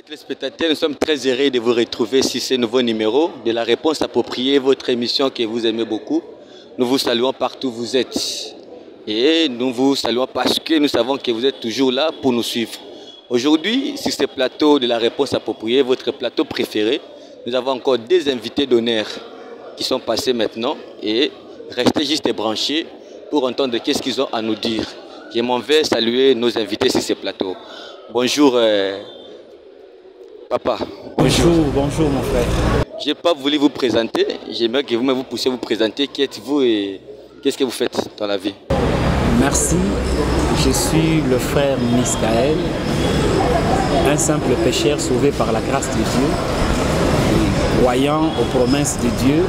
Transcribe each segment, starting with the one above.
Téléspectateurs, nous sommes très heureux de vous retrouver sur ce nouveau numéro de la réponse appropriée, votre émission que vous aimez beaucoup. Nous vous saluons partout où vous êtes. Et nous vous saluons parce que nous savons que vous êtes toujours là pour nous suivre. Aujourd'hui, sur ce plateau de la réponse appropriée, votre plateau préféré, nous avons encore des invités d'honneur qui sont passés maintenant. Et restez juste branchés pour entendre qu'est-ce qu'ils ont à nous dire. Je m'en vais saluer nos invités sur ce plateau. Bonjour. Papa, bonjour mon frère. Je n'ai pas voulu vous présenter, j'aimerais que vous puissiez vous présenter. Qui êtes-vous et qu'est-ce que vous faites dans la vie? Merci, je suis le frère Miskaël, un simple pécheur sauvé par la grâce de Dieu, et croyant aux promesses de Dieu,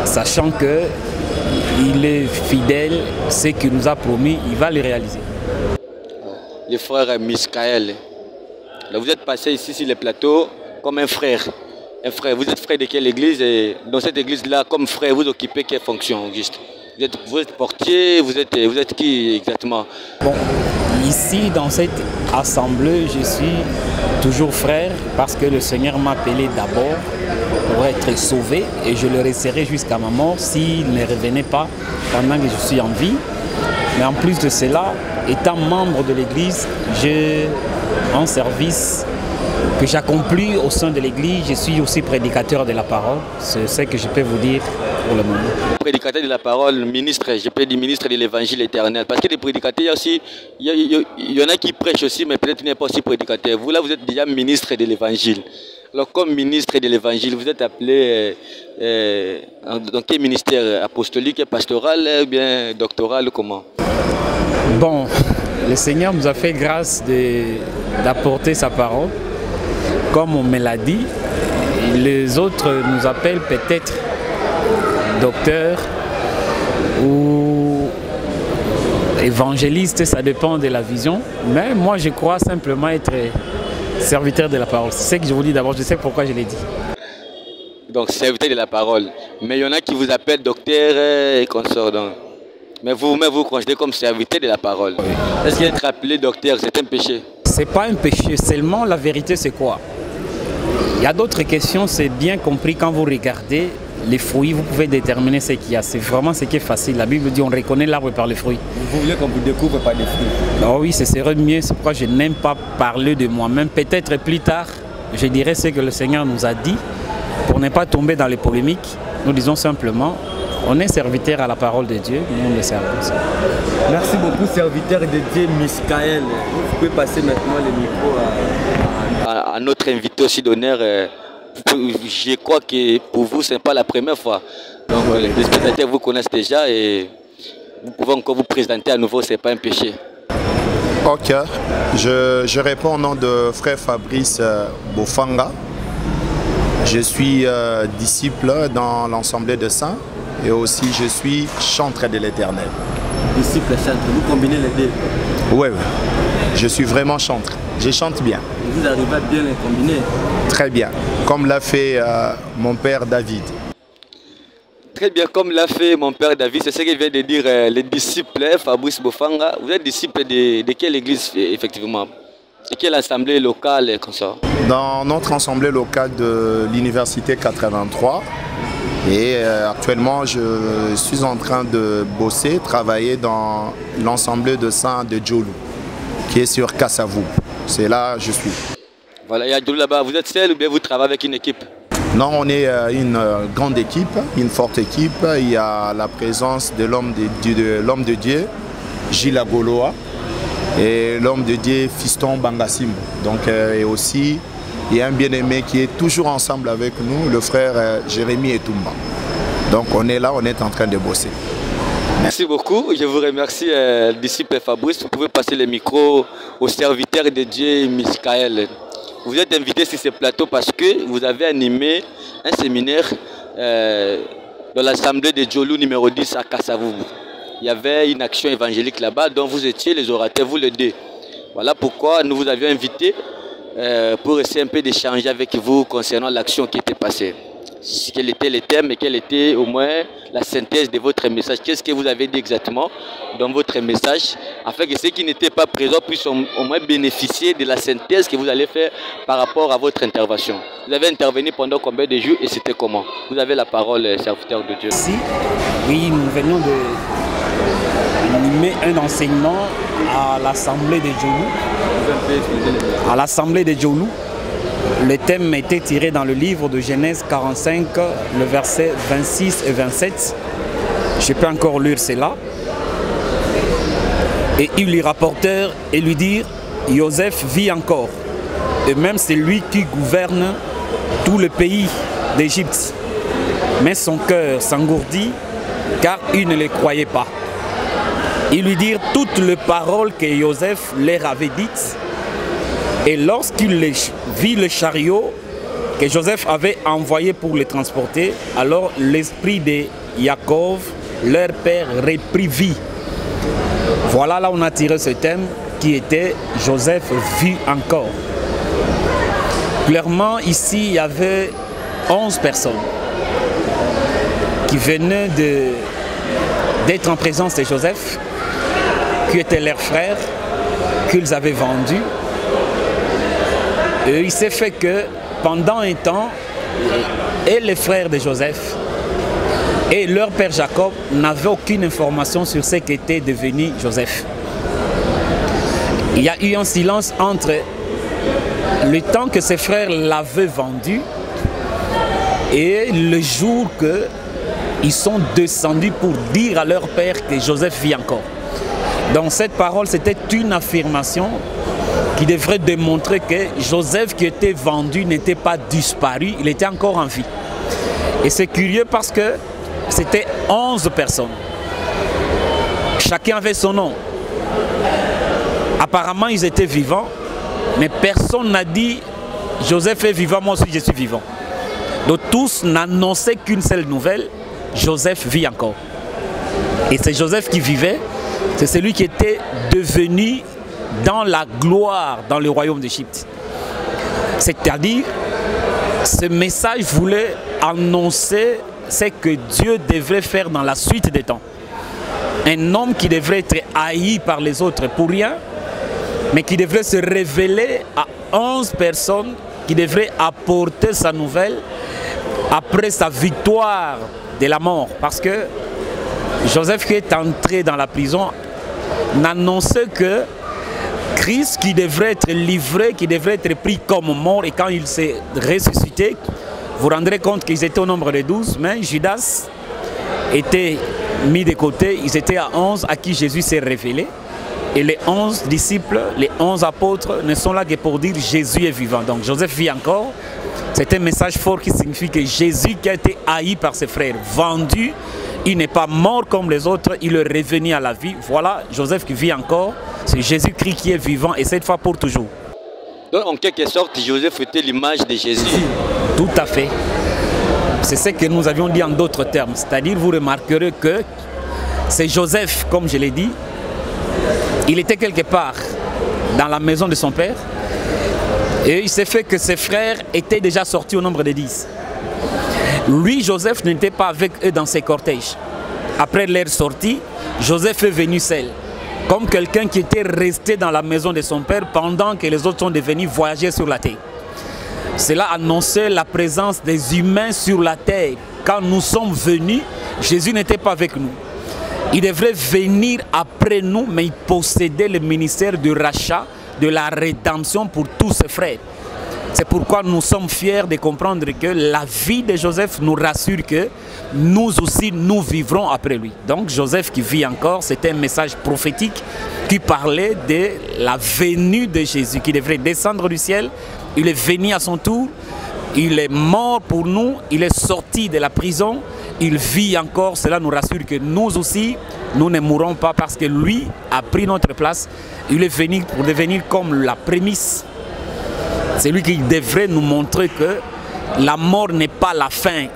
sachant qu'il est fidèle, ce qu'il nous a promis, il va le réaliser. Le frère Miskaël. Là, vous êtes passé ici sur le plateau comme un frère. Un frère. Vous êtes frère de quelle église? Et dans cette église-là, comme frère, vous occupez quelle fonction juste? Vous êtes portier, vous êtes qui exactement? Bon, ici, dans cette assemblée, je suis toujours frère parce que le Seigneur m'a appelé d'abord pour être sauvé et je le resterai jusqu'à ma mort s'il ne revenait pas pendant que je suis en vie. Mais en plus de cela, étant membre de l'église, en service que j'accomplis au sein de l'église, je suis aussi prédicateur de la parole. C'est ce que je peux vous dire pour le moment. Prédicateur de la parole, ministre, je peux dire ministre de l'évangile éternel. Parce que les prédicateurs, il y en a qui prêchent aussi, mais peut-être n'est pas aussi prédicateur. Vous là, vous êtes déjà ministre de l'évangile. Alors comme ministre de l'évangile, vous êtes appelé dans quel ministère? Apostolique, pastoral ou bien doctoral, comment? Bon, le Seigneur nous a fait grâce d'apporter sa parole. Comme on me l'a dit, les autres nous appellent peut-être docteur ou évangéliste, ça dépend de la vision. Mais moi, je crois simplement être serviteur de la parole. C'est ce que je vous dis d'abord, je sais pourquoi je l'ai dit. Donc, serviteur de la parole. Mais il y en a qui vous appellent docteur et consort. Mais vous-même, vous considérez comme serviteur de la parole. Oui. Est-ce qu'être appelé docteur, c'est un péché? C'est pas un péché, seulement la vérité, c'est quoi? Il y a d'autres questions, c'est bien compris quand vous regardez les fruits, vous pouvez déterminer ce qu'il y a. C'est vraiment ce qui est facile. La Bible dit on reconnaît l'arbre par les fruits. Vous voulez qu'on vous découvre par les fruits? Oh oui, ce serait mieux. C'est pourquoi je n'aime pas parler de moi-même. Peut-être plus tard, je dirai ce que le Seigneur nous a dit pour ne pas tomber dans les polémiques. Nous disons simplement, on est serviteur à la parole de Dieu, nous le servons. Merci beaucoup, serviteur de Dieu Miskaël. Vous pouvez passer maintenant le micro à notre invité aussi d'honneur. Je crois que pour vous, ce n'est pas la première fois. Donc les spectateurs vous connaissent déjà et vous pouvez encore vous présenter à nouveau, ce n'est pas un péché. Ok, je réponds au nom de frère Fabrice Bofanga. Je suis disciple dans l'Assemblée de Saints et aussi je suis chantre de l'Éternel. Disciple chantre, vous combinez les deux? Oui, je suis vraiment chantre. Je chante bien. Vous arrivez à bien les combiner? Très bien, comme l'a fait mon père David. Très bien, comme l'a fait mon père David, c'est ce qu'il vient de dire les disciples, Fabrice Bofanga. Vous êtes disciple de quelle église effectivement? De quelle assemblée locale comme ça? Dans notre assemblée locale de l'Université 83. Et actuellement, je suis en train de bosser, travailler dans l'Assemblée de Saints de Djolou, qui est sur Kassavou. C'est là que je suis. Voilà, il y a Djolou là-bas. Vous êtes seul ou bien vous travaillez avec une équipe? Non, on est une grande équipe, une forte équipe. Il y a la présence de l'homme de Dieu, Gilles Agoloa, et l'homme de Dieu, Fiston Bangassim. Donc, et aussi, il y a un bien-aimé qui est toujours ensemble avec nous, le frère Jérémy Etumba. Donc, on est là, on est en train de bosser. Merci beaucoup. Je vous remercie, disciple Fabrice. Vous pouvez passer le micro au serviteur de Dieu, Miskaël. Vous êtes invité sur ce plateau parce que vous avez animé un séminaire dans l'Assemblée de Djolou numéro 10 à Kassavou. Il y avait une action évangélique là-bas dont vous étiez les orateurs, vous les deux. Voilà pourquoi nous vous avions invité pour essayer un peu d'échanger avec vous concernant l'action qui était passée. quel était le thème et quelle était au moins la synthèse de votre message. Qu'est-ce que vous avez dit exactement dans votre message, afin que ceux qui n'étaient pas présents puissent au moins bénéficier de la synthèse que vous allez faire par rapport à votre intervention. Vous avez intervenu pendant combien de jours et c'était comment? Vous avez la parole, serviteur de Dieu. Si, oui, nous venons d'animer un enseignement à l'Assemblée de Djoloux. À l'Assemblée de Djoloux. Le thème était tiré dans le livre de Genèse 45, le verset 26 et 27. Je peux encore lire cela. Et ils lui rapportèrent et lui dirent, Joseph vit encore, et même c'est lui qui gouverne tout le pays d'Égypte. Mais son cœur s'engourdit, car il ne les croyait pas. Ils lui dirent toutes les paroles que Joseph leur avait dites. Et lorsqu'il vit le chariot que Joseph avait envoyé pour les transporter, alors l'esprit de Jacob, leur père, reprit vie. Voilà là on a tiré ce thème qui était Joseph vit encore. Clairement ici il y avait 11 personnes qui venaient d'être en présence de Joseph, qui étaient leurs frères, qu'ils avaient vendus. Et il s'est fait que pendant un temps, et les frères de Joseph et leur père Jacob n'avaient aucune information sur ce qu'était devenu Joseph. Il y a eu un silence entre le temps que ses frères l'avaient vendu et le jour qu'ils sont descendus pour dire à leur père que Joseph vit encore. Donc cette parole, c'était une affirmation qui devrait démontrer que Joseph qui était vendu n'était pas disparu, il était encore en vie. Et c'est curieux parce que c'était 11 personnes. Chacun avait son nom. Apparemment, ils étaient vivants, mais personne n'a dit « Joseph est vivant, moi aussi je suis vivant ». Donc tous n'annonçaient qu'une seule nouvelle, Joseph vit encore. Et c'est Joseph qui vivait, c'est celui qui était devenu dans la gloire dans le royaume d'Égypte. C'est-à-dire, ce message voulait annoncer ce que Dieu devrait faire dans la suite des temps. Un homme qui devrait être haï par les autres pour rien, mais qui devrait se révéler à 11 personnes, qui devraient apporter sa nouvelle après sa victoire de la mort. Parce que Joseph qui est entré dans la prison n'annonçait que Christ qui devrait être livré, qui devrait être pris comme mort, et quand il s'est ressuscité, vous rendrez compte qu'ils étaient au nombre de 12, mais Judas était mis de côté, ils étaient à 11 à qui Jésus s'est révélé. Et les 11 disciples, les 11 apôtres ne sont là que pour dire Jésus est vivant. Donc Joseph vit encore. C'est un message fort qui signifie que Jésus qui a été haï par ses frères, vendu, il n'est pas mort comme les autres, il est revenu à la vie. Voilà Joseph qui vit encore. C'est Jésus-Christ qui est vivant et cette fois pour toujours. Donc en quelque sorte, Joseph était l'image de Jésus. Tout à fait. C'est ce que nous avions dit en d'autres termes. C'est-à-dire, vous remarquerez que c'est Joseph, comme je l'ai dit, il était quelque part dans la maison de son père et il s'est fait que ses frères étaient déjà sortis au nombre de 10. Lui, Joseph, n'était pas avec eux dans ses cortèges. Après leur sortie, Joseph est venu seul, comme quelqu'un qui était resté dans la maison de son père pendant que les autres sont devenus voyageurs sur la terre. Cela annonçait la présence des humains sur la terre. Quand nous sommes venus, Jésus n'était pas avec nous. Il devrait venir après nous, mais il possédait le ministère du rachat, de la rédemption pour tous ses frères. C'est pourquoi nous sommes fiers de comprendre que la vie de Joseph nous rassure que nous aussi, nous vivrons après lui. Donc Joseph qui vit encore, c'était un message prophétique qui parlait de la venue de Jésus, qui devrait descendre du ciel. Il est venu à son tour, il est mort pour nous, il est sorti de la prison, il vit encore. Cela nous rassure que nous aussi, nous ne mourrons pas parce que lui a pris notre place. Il est venu pour devenir comme la prémisse. C'est lui qui devrait nous montrer que la mort n'est pas la fin.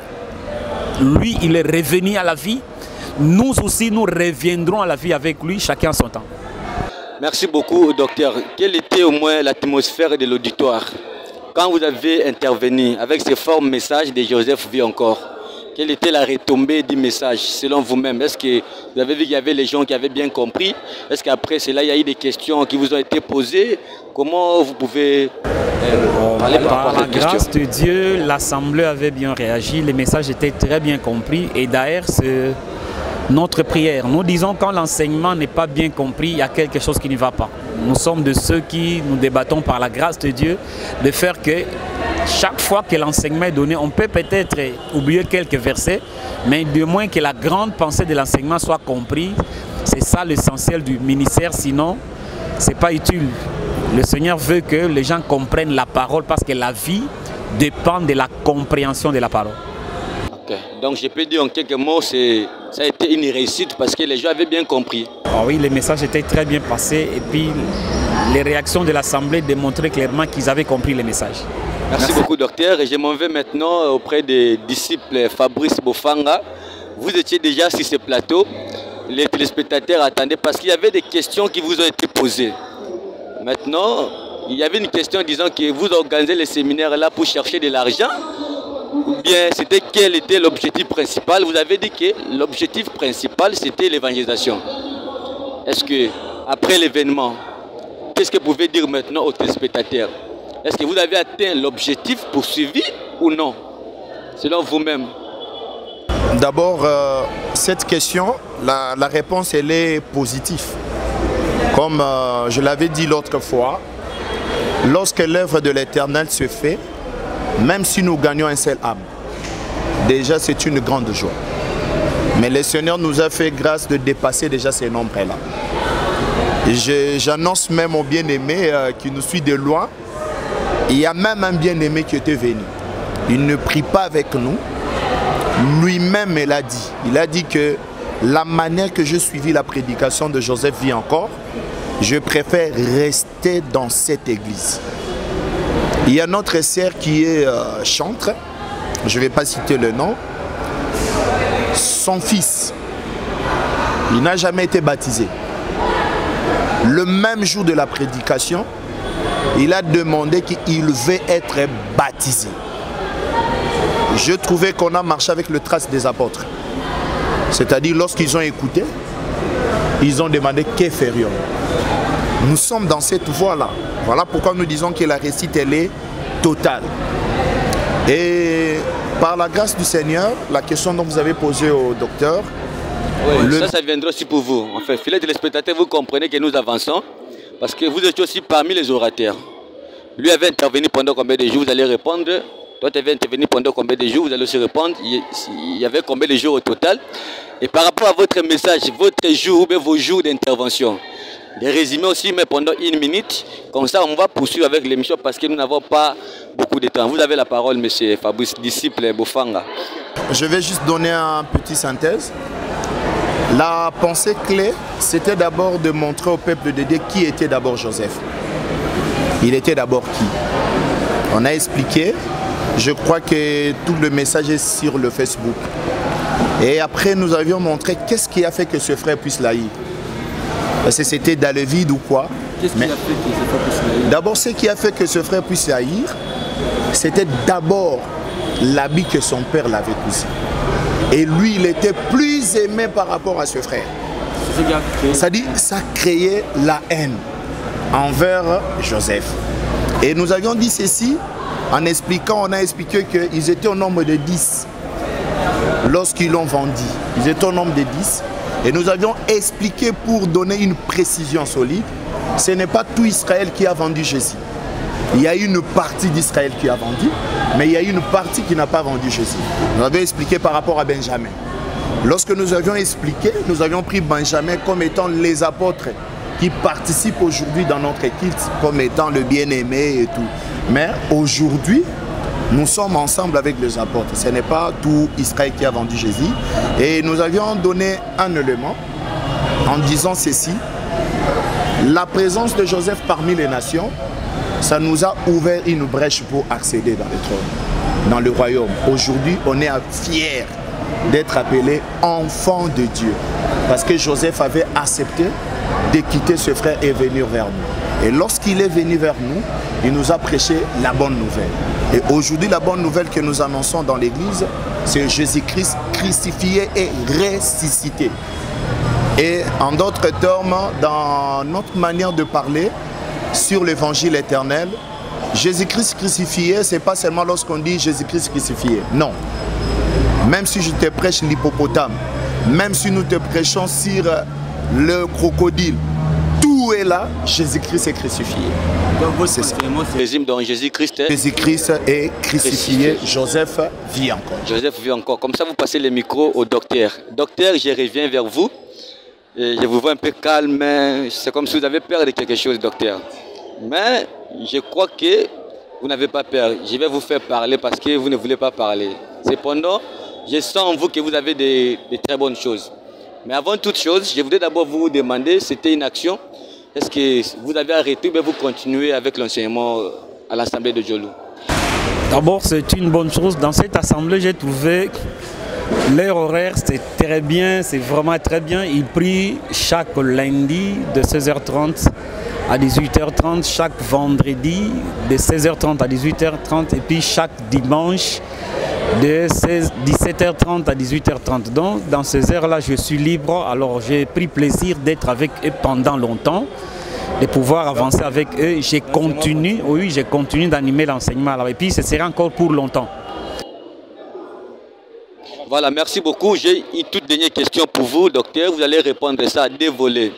Lui, il est revenu à la vie. Nous aussi, nous reviendrons à la vie avec lui, chacun à son temps. Merci beaucoup, docteur. Quelle était au moins l'atmosphère de l'auditoire? quand vous avez intervenu avec ce fort message de Joseph vit encore, quelle était la retombée du message selon vous-même? Est-ce que vous avez vu qu'il y avait les gens qui avaient bien compris? Est-ce qu'après cela, il y a eu des questions qui vous ont été posées? Comment vous pouvez parler par rapport à cette question? Par la grâce de Dieu, l'Assemblée avait bien réagi, les messages étaient très bien compris et d'ailleurs, c'est notre prière. Nous disons quand l'enseignement n'est pas bien compris, il y a quelque chose qui ne va pas. Nous sommes de ceux qui nous débattons par la grâce de Dieu de faire que chaque fois que l'enseignement est donné, on peut peut-être oublier quelques versets, mais du moins que la grande pensée de l'enseignement soit comprise. C'est ça l'essentiel du ministère, sinon ce n'est pas utile. Le Seigneur veut que les gens comprennent la parole parce que la vie dépend de la compréhension de la parole. Okay. Donc je peux dire en quelques mots, ça a été une réussite parce que les gens avaient bien compris. Ah oui, les messages étaient très bien passés et puis les réactions de l'Assemblée démontraient clairement qu'ils avaient compris les messages. Merci beaucoup, docteur. Et je m'en vais maintenant auprès des disciples Fabrice Bofanga. Vous étiez déjà sur ce plateau. Les téléspectateurs attendaient parce qu'il y avait des questions qui vous ont été posées. Maintenant, il y avait une question disant que vous organisez les séminaires là pour chercher de l'argent. Ou bien c'était quel était l'objectif principal? Vous avez dit que l'objectif principal c'était l'évangélisation. Est-ce que après l'événement, qu'est-ce que vous pouvez dire maintenant aux téléspectateurs? Est-ce que vous avez atteint l'objectif poursuivi ou non? Selon vous-même. D'abord, cette question, la réponse elle est positive. Comme je l'avais dit l'autre fois, lorsque l'œuvre de l'Éternel se fait, même si nous gagnons un seul âme, déjà c'est une grande joie. Mais le Seigneur nous a fait grâce de dépasser déjà ces nombres-là. J'annonce même au bien-aimé qui nous suit de loin, il y a même un bien-aimé qui était venu. Il ne prie pas avec nous. Lui-même il a dit. Il a dit que la manière que je suivis la prédication de Joseph vit encore, je préfère rester dans cette église. Il y a notre sœur qui est chantre, je ne vais pas citer le nom. Son fils, il n'a jamais été baptisé. Le même jour de la prédication, il a demandé qu'il veut être baptisé. Je trouvais qu'on a marché avec le trace des apôtres. C'est-à-dire lorsqu'ils ont écouté, ils ont demandé que ferions. Nous sommes dans cette voie-là. Voilà pourquoi nous disons que la réussite, elle est totale. Et par la grâce du Seigneur, la question dont vous avez posée au docteur... Oui, ça viendra aussi pour vous. En fait, fidèles téléspectateurs, vous comprenez que nous avançons parce que vous êtes aussi parmi les orateurs. Lui avait intervenu pendant combien de jours? Vous allez répondre. Toi, tu avais intervenu pendant combien de jours? Vous allez aussi répondre. Il y avait combien de jours au total? Et par rapport à votre message, votre jour ou bien vos jours d'intervention, des résumés aussi, mais pendant une minute. Comme ça, on va poursuivre avec l'émission parce que nous n'avons pas beaucoup de temps. Vous avez la parole, monsieur Fabrice, disciple Bofanga. Je vais juste donner une petite synthèse. La pensée clé, c'était d'abord de montrer au peuple de Dieu qui était d'abord Joseph. Il était d'abord qui? On a expliqué. Je crois que tout le message est sur le Facebook. Et après, nous avions montré qu'est-ce qui a fait que ce frère puisse l'haïr. Parce que c'était dans le vide ou quoi. Qu'est-ce qui a fait que ce frère puisse l'haïr? D'abord, ce qui a fait que ce frère puisse l'haïr, c'était d'abord l'habit que son père l'avait cousu. Et lui, il était plus aimé par rapport à ce frère. C'est-à-dire, ça créait la haine envers Joseph. Et nous avions dit ceci en expliquant, on a expliqué qu'ils étaient au nombre de 10 lorsqu'ils l'ont vendu. Ils étaient au nombre de 10. Et nous avions expliqué pour donner une précision solide, ce n'est pas tout Israël qui a vendu Jésus. Il y a une partie d'Israël qui a vendu, mais il y a une partie qui n'a pas vendu Jésus. Nous avions expliqué par rapport à Benjamin. Lorsque nous avions expliqué, nous avions pris Benjamin comme étant les apôtres qui participent aujourd'hui dans notre équipe, comme étant le bien-aimé et tout. Mais aujourd'hui, nous sommes ensemble avec les apôtres. Ce n'est pas tout Israël qui a vendu Jésus. Et nous avions donné un élément en disant ceci. La présence de Joseph parmi les nations, ça nous a ouvert une brèche pour accéder dans le trône, dans le royaume. Aujourd'hui, on est fiers d'être appelés enfants de Dieu. Parce que Joseph avait accepté de quitter ce frère et venir vers nous. Et lorsqu'il est venu vers nous, il nous a prêché la bonne nouvelle. Et aujourd'hui, la bonne nouvelle que nous annonçons dans l'église, c'est Jésus-Christ crucifié et ressuscité. Et en d'autres termes, dans notre manière de parler sur l'évangile éternel, Jésus-Christ crucifié, ce n'est pas seulement lorsqu'on dit Jésus-Christ crucifié. Non. Même si je te prêche l'hippopotame, même si nous te prêchons sur le crocodile, tout est là, Jésus-Christ est crucifié. Donc votre enseignement se résume dans Jésus-Christ est crucifié. Joseph vit encore. Joseph vit encore. Comme ça, vous passez le micro au docteur. Docteur, je reviens vers vous. Et je vous vois un peu calme. C'est comme si vous avez peur de quelque chose, docteur. Mais je crois que vous n'avez pas peur. Je vais vous faire parler parce que vous ne voulez pas parler. Cependant, je sens en vous que vous avez des très bonnes choses. Mais avant toute chose, je voudrais d'abord vous demander, c'était une action. Est-ce que vous avez arrêté ou bien vous continuez avec l'enseignement à l'Assemblée de Djolou? D'abord, c'est une bonne chose. Dans cette assemblée, j'ai trouvé l'heure horaire, c'est très bien, c'est vraiment très bien. Ils prient chaque lundi de 16h30 à 18h30, chaque vendredi de 16h30 à 18h30 et puis chaque dimanche de 17h30 à 18h30. Donc, dans ces heures-là, je suis libre. Alors, j'ai pris plaisir d'être avec eux pendant longtemps, de pouvoir avancer avec eux. J'ai continué d'animer l'enseignement. Et puis, ce sera encore pour longtemps. Voilà, merci beaucoup. J'ai une toute dernière question pour vous, docteur. Vous allez répondre à ça à deux volets.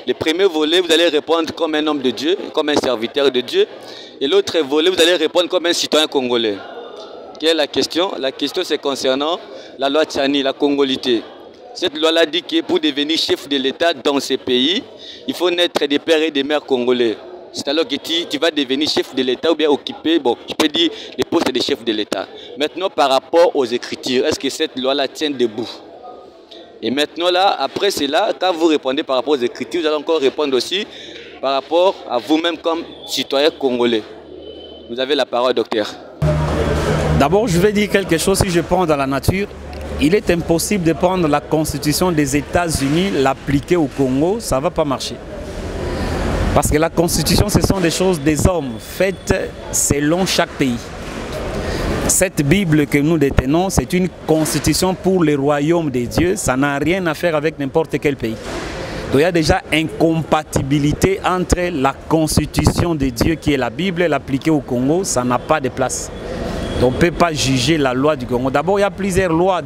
Le premier volet, vous allez répondre comme un homme de Dieu, comme un serviteur de Dieu. Et l'autre volet, vous allez répondre comme un citoyen congolais. Quelle est la question? La question, c'est concernant la loi Tchani, la congolité. Cette loi-là dit que pour devenir chef de l'État dans ces pays, il faut naître des pères et des mères congolais. C'est alors que tu vas devenir chef de l'État ou bien occuper, bon, je peux dire, les postes de chef de l'État. Maintenant, par rapport aux Écritures, est-ce que cette loi-là tient debout? Et maintenant, là, après cela, quand vous répondez par rapport aux Écritures, vous allez encore répondre aussi par rapport à vous-même comme citoyen congolais. Vous avez la parole, docteur. D'abord, je vais dire quelque chose. Si je prends dans la nature, il est impossible de prendre la constitution des États-Unis, l'appliquer au Congo, ça ne va pas marcher. Parce que la constitution, ce sont des choses des hommes, faites selon chaque pays. Cette Bible que nous détenons, c'est une constitution pour le royaume des dieux. Ça n'a rien à faire avec n'importe quel pays. Donc il y a déjà incompatibilité entre la constitution des dieux qui est la Bible et l'appliquer au Congo, ça n'a pas de place. Donc on ne peut pas juger la loi du Congo. D'abord, il y a plusieurs lois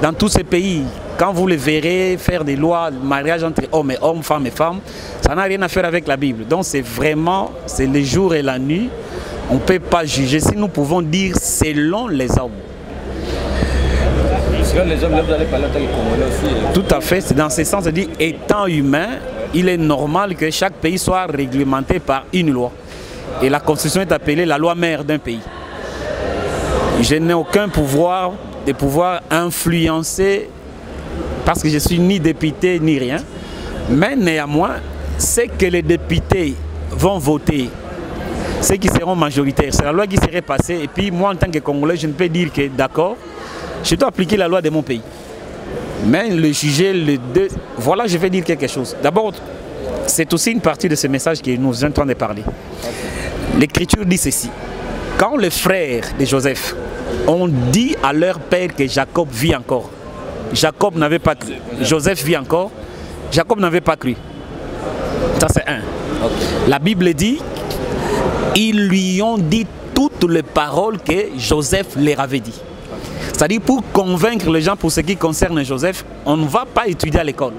dans tous ces pays. Quand vous les verrez faire des lois, mariage entre hommes et hommes, femmes et femmes, ça n'a rien à faire avec la Bible. Donc c'est vraiment, c'est le jour et la nuit. On ne peut pas juger. Si nous pouvons dire selon les hommes. Selon les hommes, là, vous allez parler en tant que Congolais aussi. Tout à fait. C'est dans ce sens, c'est-à-dire, étant humain, il est normal que chaque pays soit réglementé par une loi. Et la Constitution est appelée la loi mère d'un pays. Je n'ai aucun pouvoir de pouvoir influencer parce que je ne suis ni député ni rien. Mais néanmoins, c'est que les députés vont voter, ceux qui seront majoritaires. C'est la loi qui serait passée. Et puis moi, en tant que Congolais, je ne peux dire que d'accord, je dois appliquer la loi de mon pays. Mais le juger, voilà, je vais dire quelque chose. D'abord, c'est aussi une partie de ce message que nous sommes en train de parler. L'Écriture dit ceci. Quand les frères de Joseph ont dit à leur père que Jacob vit encore, Jacob n'avait pas cru. Joseph vit encore, Jacob n'avait pas cru. Ça c'est un. La Bible dit, ils lui ont dit toutes les paroles que Joseph leur avait dit. C'est-à-dire pour convaincre les gens pour ce qui concerne Joseph, on ne va pas étudier à l'école.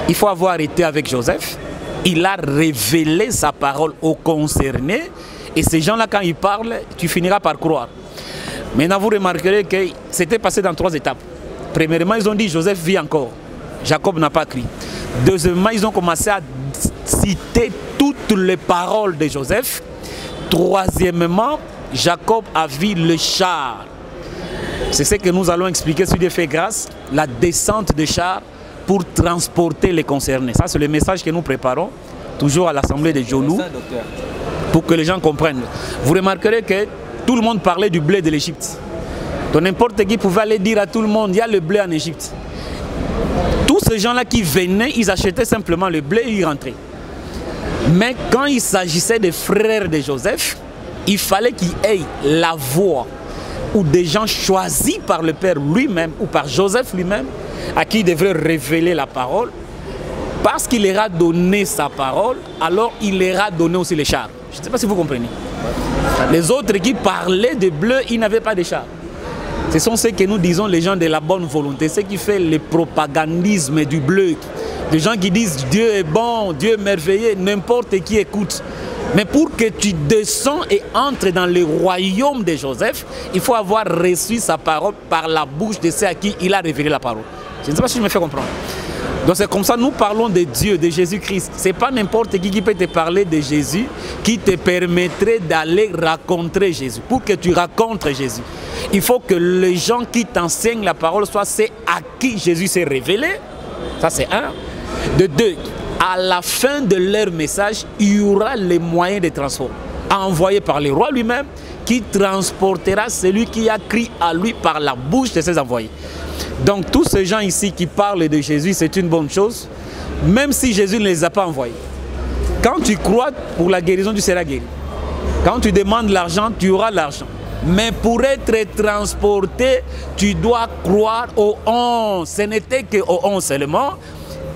Il faut avoir été avec Joseph. Il a révélé sa parole aux concernés. Et ces gens-là, quand ils parlent, tu finiras par croire. Maintenant, vous remarquerez que c'était passé dans 3 étapes. Premièrement, ils ont dit Joseph vit encore. Jacob n'a pas cru. Deuxièmement, ils ont commencé à citer toutes les paroles de Joseph. Troisièmement, Jacob a vu le char. C'est ce que nous allons expliquer sur des faits grâce, la descente de chars pour transporter les concernés. Ça, c'est le message que nous préparons, toujours à l'Assemblée de Djolou, pour que les gens comprennent. Vous remarquerez que tout le monde parlait du blé de l'Égypte. Donc n'importe qui pouvait aller dire à tout le monde, il y a le blé en Égypte. Tous ces gens-là qui venaient, ils achetaient simplement le blé et ils rentraient. Mais quand il s'agissait des frères de Joseph, il fallait qu'il ait la voix ou des gens choisis par le Père lui-même ou par Joseph lui-même à qui il devrait révéler la parole. Parce qu'il leur a donné sa parole, alors il leur a donné aussi les chars. Je ne sais pas si vous comprenez. Les autres qui parlaient de bleu, ils n'avaient pas de chars. Ce sont ceux que nous disons les gens de la bonne volonté, ceux qui font le propagandisme du bleu. Des gens qui disent Dieu est bon, Dieu est merveilleux, n'importe qui écoute. Mais pour que tu descends et entres dans le royaume de Joseph, il faut avoir reçu sa parole par la bouche de ceux à qui il a révélé la parole. Je ne sais pas si je me fais comprendre. Donc c'est comme ça nous parlons de Dieu, de Jésus-Christ. Ce n'est pas n'importe qui peut te parler de Jésus qui te permettrait d'aller rencontrer Jésus. Pour que tu rencontres Jésus, il faut que les gens qui t'enseignent la parole soient ceux à qui Jésus s'est révélé. Ça c'est un. De deux, à la fin de leur message, il y aura les moyens de transport envoyés par le roi lui-même qui transportera celui qui a crié à lui par la bouche de ses envoyés. Donc tous ces gens ici qui parlent de Jésus, c'est une bonne chose, même si Jésus ne les a pas envoyés. Quand tu crois pour la guérison, tu seras guéri. Quand tu demandes l'argent, tu auras l'argent. Mais pour être transporté, tu dois croire aux 11. Ce n'était qu'aux 11 seulement.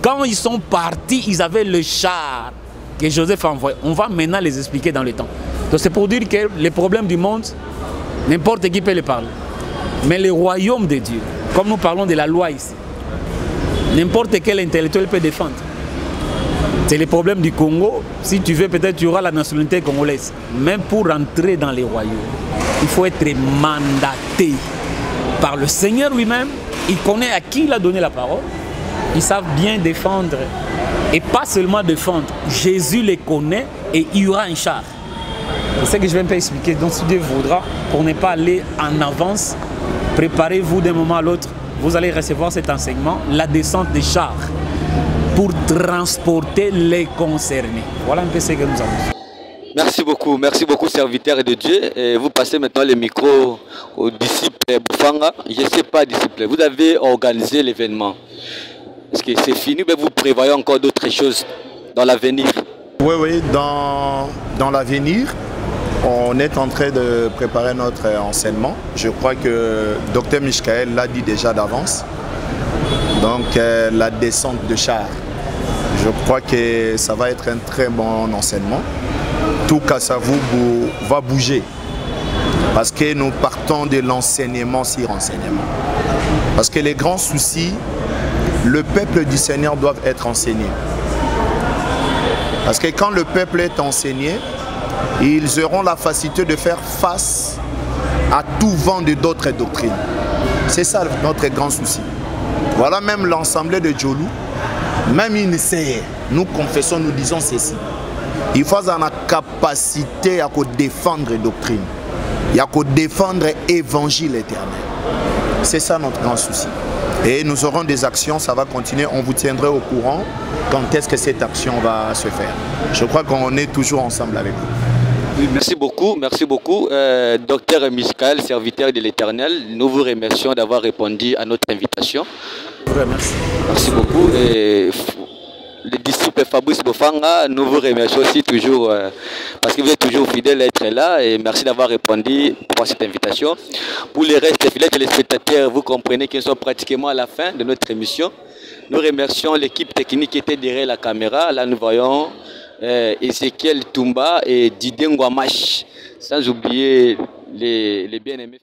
Quand ils sont partis, ils avaient le char que Joseph a envoyé. On va maintenant les expliquer dans le temps. Donc c'est pour dire que les problèmes du monde, n'importe qui peut les parler. Mais le royaume de Dieu, comme nous parlons de la loi ici, n'importe quel intellectuel peut défendre. C'est le problème du Congo. Si tu veux, peut-être tu auras la nationalité congolaise. Même pour entrer dans les royaumes, il faut être mandaté par le Seigneur lui-même. Il connaît à qui il a donné la parole. Ils savent bien défendre. Et pas seulement défendre. Jésus les connaît et il y aura un char. C'est ce que je vais un peu expliquer. Donc si Dieu voudra, pour ne pas aller en avance, préparez-vous d'un moment à l'autre. Vous allez recevoir cet enseignement, la descente des chars, pour transporter les concernés. Voilà un peu ce que nous avons. Merci beaucoup serviteur de Dieu. Et vous passez maintenant le micro au disciple Boufanga. Je ne sais pas, disciple, vous avez organisé l'événement. Est-ce que c'est fini, mais vous prévoyez encore d'autres choses dans l'avenir? Oui, dans l'avenir, on est en train de préparer notre enseignement. Je crois que Dr Michael l'a dit déjà d'avance. Donc la descente de char. Je crois que ça va être un très bon enseignement. Tout Kasavu va bouger. Parce que nous partons de l'enseignement sur enseignement. Parce que les grands soucis, le peuple du Seigneur doit être enseigné. Parce que quand le peuple est enseigné, ils auront la facilité de faire face à tout vent de d'autres doctrines. C'est ça notre grand souci. Voilà même l'ensemble de Djolou, même une sait, nous confessons, nous disons ceci. Il faut avoir la capacité à défendre la doctrine, à défendre l'évangile éternel. C'est ça notre grand souci. Et nous aurons des actions, ça va continuer, on vous tiendra au courant quand est-ce que cette action va se faire. Je crois qu'on est toujours ensemble avec vous. Oui, merci beaucoup, Docteur Michael, serviteur de l'Éternel. Nous vous remercions d'avoir répondu à notre invitation. Merci. Merci beaucoup. Et le disciple Fabrice Boufanga, nous vous remercions aussi toujours parce que vous êtes toujours fidèle à être là et merci d'avoir répondu à cette invitation. Pour les restes fidèles téléspectateurs, vous comprenez qu'ils sont pratiquement à la fin de notre émission. Nous remercions l'équipe technique qui était derrière la caméra. Là, nous voyons Ezekiel Toumba et Didier Ngwamash, sans oublier les bien-aimés.